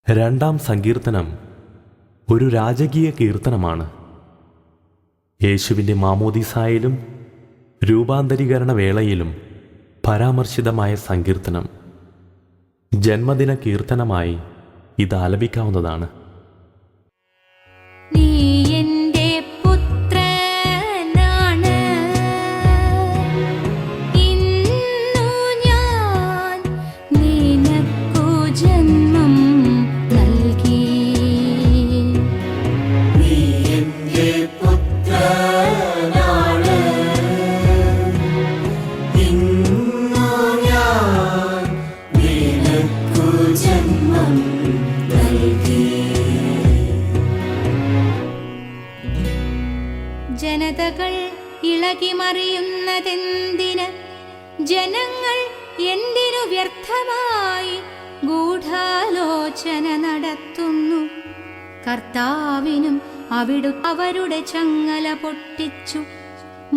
രണ്ടാം സങ്കീർത്തനം ഒരു രാജകീയ കീർത്തനമാണ്. യേശുവിൻ്റെ മാമോദീസായിലും രൂപാന്തരീകരണ വേളയിലും പരാമർശിതമായ സങ്കീർത്തനം. ജന്മദിന കീർത്തനമായി ഇത് ആലപിക്കാവുന്നതാണ്. ജനതകൾ ഇളകിമറിയുന്നതെന്തിന്? ജനങ്ങൾ എന്തിനു വ്യർത്ഥമായി ഗൂഢാലോചന നടത്തുന്നു? കർത്താവിനും അവരുടെ ചങ്ങല പൊട്ടിച്ചു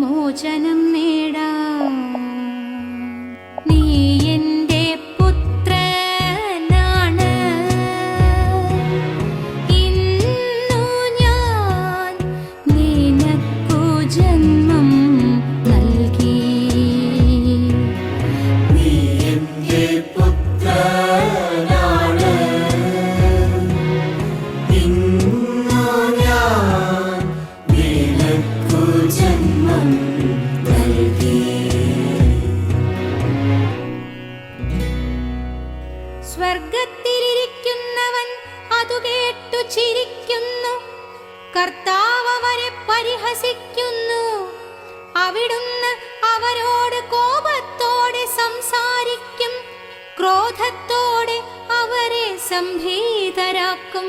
മോചനം നേടാം. നീ എൻ്റെ പുത്രനാണ്, ഇന്നു ഞാൻ നിനക്കു ജന്മം നൽകി. നീ എൻ്റെ പുത്രനാണ്, ഇന്നു ഞാൻ നിനക്കു ജന്മം നൽകി. സ്വർഗത്തിലിരിക്കുന്നവൻ അതു കേട്ടു ചിരിക്കുന്നു. കർത്താവ് അവരെ പരിഹസിക്കുന്നു. അവിടുന്ന് അവരോട് കോപത്തോടെ സംസാരിക്കും. ക്രോധത്തോടെ അവരെ സംഭീതരാക്കും.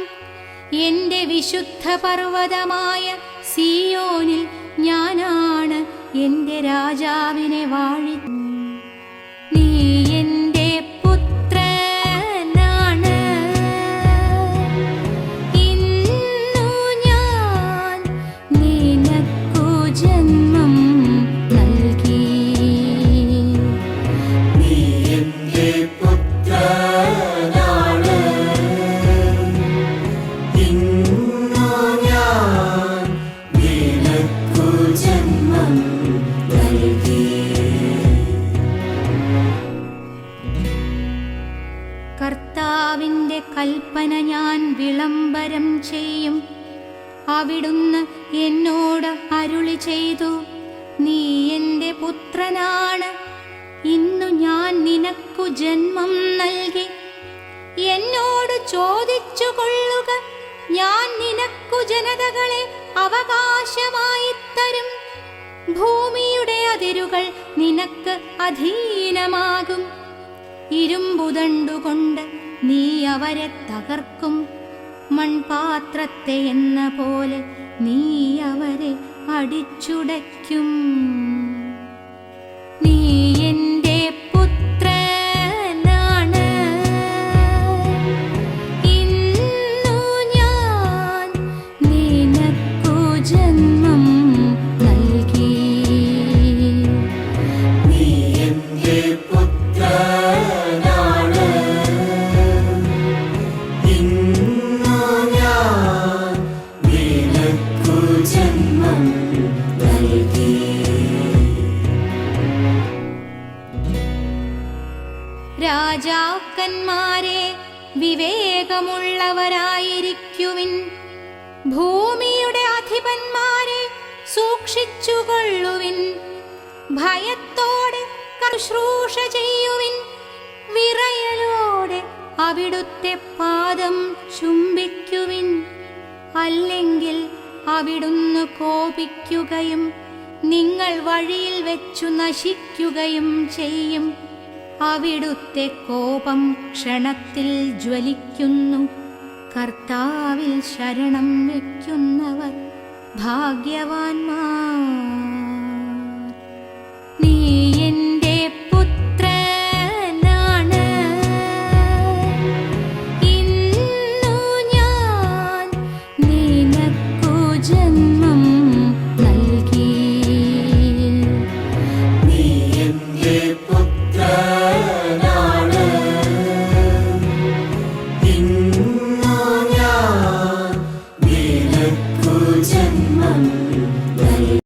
എൻ്റെ വിശുദ്ധ പർവ്വതമായ സിയോനിൽ ഞാനാണ് എൻ്റെ രാജാവിനെ വാഴി. നീ എൻ്റെ പുത്രനാണ്, ഇന്നു ഞാൻ നിനക്കു ജന്മം നൽകി. നീ എൻ്റെ പുത്രനാണ്, ഇന്നു ഞാൻ നിനക്കു ജന്മം നൽകി. കർത്താവിൻ്റെ കൽപ്പന ഞാൻ വിളംബരം ചെയ്യും. അവിടുന്ന് എന്നോട് അരുളി ചെയ്തു, നീ എൻ്റെ പുത്രനാണ്, ഇന്നു ഞാൻ നിനക്കു ജന്മം നൽകി. എന്നോട് ചോദിച്ചു കൊള്ളുക, ഞാൻ നിനക്കു ജനതകളെ അവകാശമായി തരും. ഭൂമിയുടെ അതിരുകൾ നിനക്ക് അധീനമാകും. ഇരുമ്പുദണ്ടുകൊണ്ട് നീ അവരെ തകർക്കും. മൺപാത്രത്തെ എന്ന പോലെ നീ അവരെ അടിച്ചുടയ്ക്കും. നീ എൻ്റെ പുത്രനാണ്, ഇന്നു ഞാൻ നിനക്കു ജന്മം നൽകി. നീ എൻ്റെ പുത്രനാണ്, ഇന്നു ഞാൻ നിനക്കു ജന്മം നൽകി. രാജാക്കന്മാരെ വിവേകമുള്ളവരായിരിക്കുവിൻ. ഭൂമിയുടെ അധിപന്മാരെ സൂക്ഷിച്ചുകൊള്ളുവിൻ. ഭയത്തോടെ ശുശ്രൂഷ ചെയ്യുവിൻ. വിറയലോടെ അവിടുത്തെ പാദം ചുംബിക്കുവിൻ. അല്ലെങ്കിൽ അവിടുന്ന് കോപിക്കുകയും നിങ്ങൾ വഴിയിൽ വെച്ചു നശിക്കുകയും ചെയ്യും. അവിടുത്തെ കോപം ക്ഷണത്തിൽ ജ്വലിക്കുന്നു. കർത്താവിൽ ശരണം വയ്ക്കുന്നവർ ഭാഗ്യവാന്മാർ. നീ എൻ്റെ പുത്രനാണ്, ഇന്നു ഞാൻ നിനക്കു ജന്മം നൽകി. നീ എൻ്റെ പുത്രനാണ്, ഇന്നു ജന്മം നൽകി